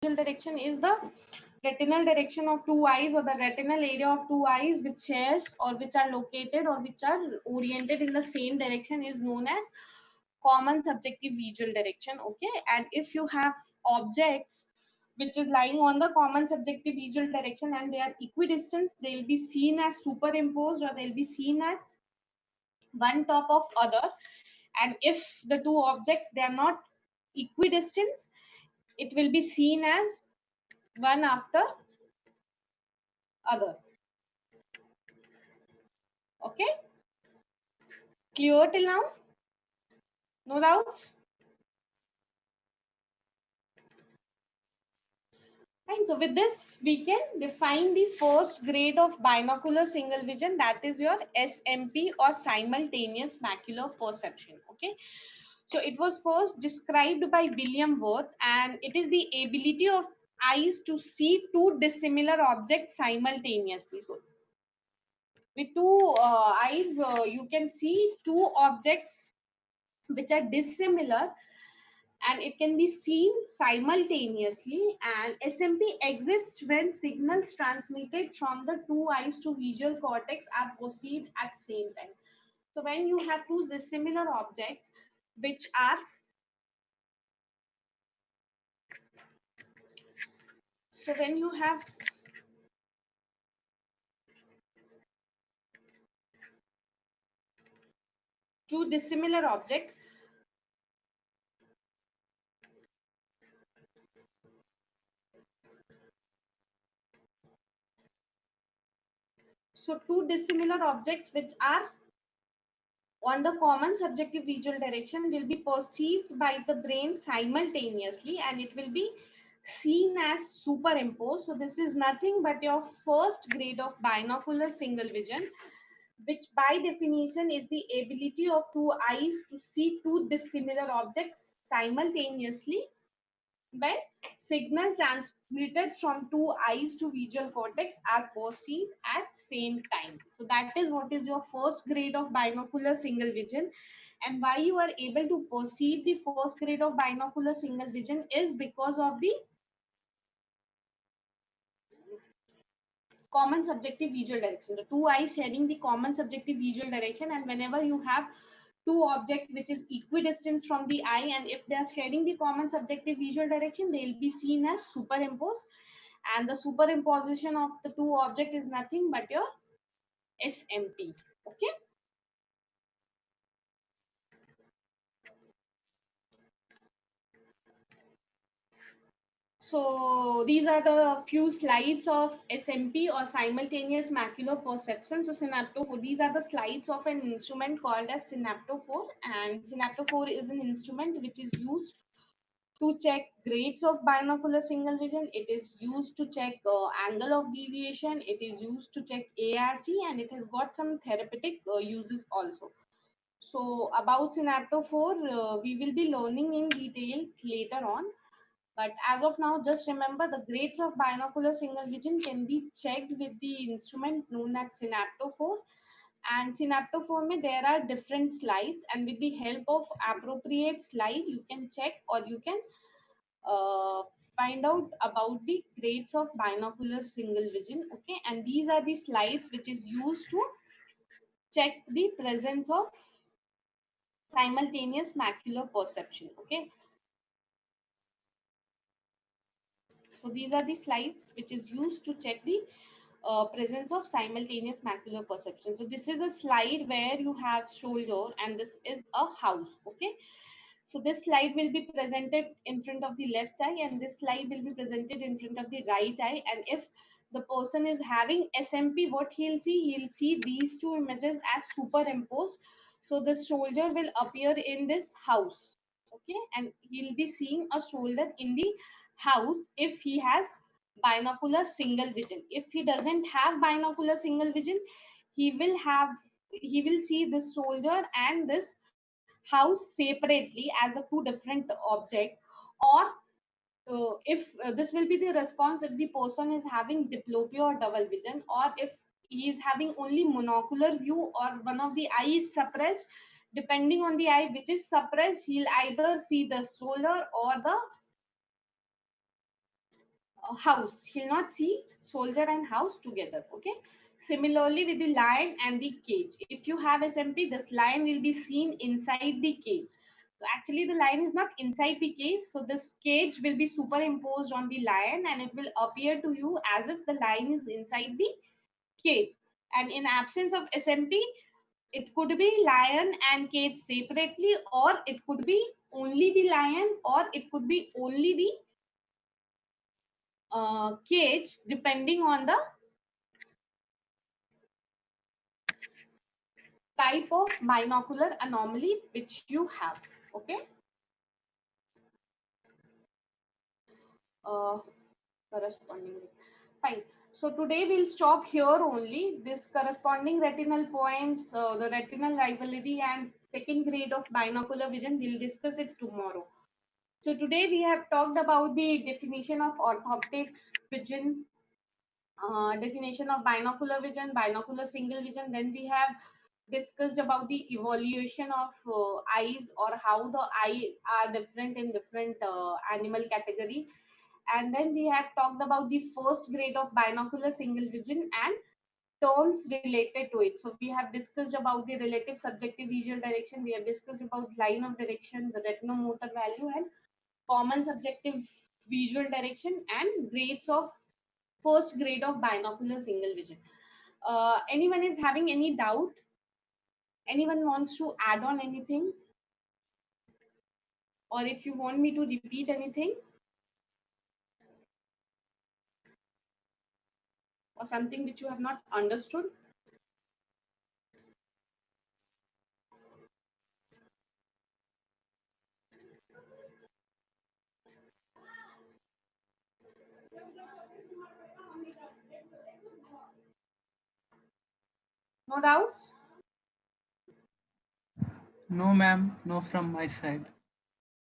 direction is the retinal direction of two eyes, or the retinal area of two eyes which shares or which are located or which are oriented in the same direction is known as common subjective visual direction. Okay, and if you have objects which is lying on the common subjective visual direction and they are equidistant, they'll be seen as superimposed or they'll be seen at one top of other. And if the two objects they are not equidistant, it will be seen as one after other. Okay, clear till now? No doubts? Fine. So with this, we can define the first grade of binocular single vision, that is your SMP or simultaneous macular perception. Okay. So it was first described by William Worth, and it is the ability of eyes to see two dissimilar objects simultaneously. So with two eyes, you can see two objects which are dissimilar and it can be seen simultaneously. And SMP exists when signals transmitted from the two eyes to visual cortex are perceived at same time. So when you have two dissimilar objects which are when you have two dissimilar objects, so two dissimilar objects which are on the common subjective visual direction will be perceived by the brain simultaneously and it will be seen as superimposed. So this is nothing but your first grade of binocular single vision, which by definition is the ability of two eyes to see two dissimilar objects simultaneously when signal transmitted from two eyes to visual cortex are perceived at same time. So that is what is your first grade of binocular single vision. And why you are able to perceive the first grade of binocular single vision is because of the common subjective visual direction. The two eyes sharing the common subjective visual direction, and whenever you have two objects which is equidistant from the eye, and if they are sharing the common subjective visual direction, they will be seen as superimposed. And the superimposition of the two object is nothing but your SMP. Okay. So these are the few slides of SMP or simultaneous macular perception. So synaptophore, these are the slides of an instrument called as synaptophore, and synaptophore is an instrument which is used to check grades of binocular single vision. It is used to check angle of deviation. It is used to check ARC, and it has got some therapeutic uses also. So about synaptophore, we will be learning in details later on. But as of now, just remember the grades of binocular single vision can be checked with the instrument known as synaptophore. And synaptophore mein there are different slides, and with the help of appropriate slide, you can check or you can uh, find out about the grades of binocular single vision. Okay, and these are the slides which is used to check the presence of simultaneous macular perception. Okay, so these are the slides which is used to check the presence of simultaneous macular perception. So this is a slide where you have shoulder and this is a house. Okay, so this slide will be presented in front of the left eye and this slide will be presented in front of the right eye. And if the person is having SMP, what he'll see these two images as superimposed. So the shoulder will appear in this house. Okay, and he'll be seeing a shoulder in the house if he has binocular single vision. If he doesn't have binocular single vision, he will see this shoulder and this house separately as a two different object. Or if this will be the response if the person is having diplopia or double vision, or if he is having only monocular view or one of the eye is suppressed. Depending on the eye which is suppressed, he'll either see the shoulder or the house. He'll not see soldier and house together. Okay. Similarly, with the lion and the cage. If you have SMP, this lion will be seen inside the cage. So actually, the lion is not inside the cage. So this cage will be superimposed on the lion, and it will appear to you as if the lion is inside the cage. And in absence of SMP, it could be lion and cage separately, or it could be only the lion, or it could be only the cage, depending on the type of binocular anomaly which you have. Okay. uh, Corresponding. Fine. So today we'll stop here only. This corresponding retinal points, the retinal rivalry and second grade of binocular vision, we'll discuss it tomorrow. So today we have talked about the definition of orthoptics vision, definition of binocular vision, binocular single vision. Then we have discussed about the evaluation of eyes, or how the eye are different in different animal category. And then we have talked about the first grade of binocular single vision and terms related to it. So we have discussed about the relative subjective visual direction. We have discussed about line of direction, the retinomotor value, and common subjective visual direction, and grades of first grade of binocular single vision. Anyone is having any doubt? Anyone wants to add on anything? Or if you want me to repeat anything, or something which you have not understood? No doubts? No, ma'am, no from my side.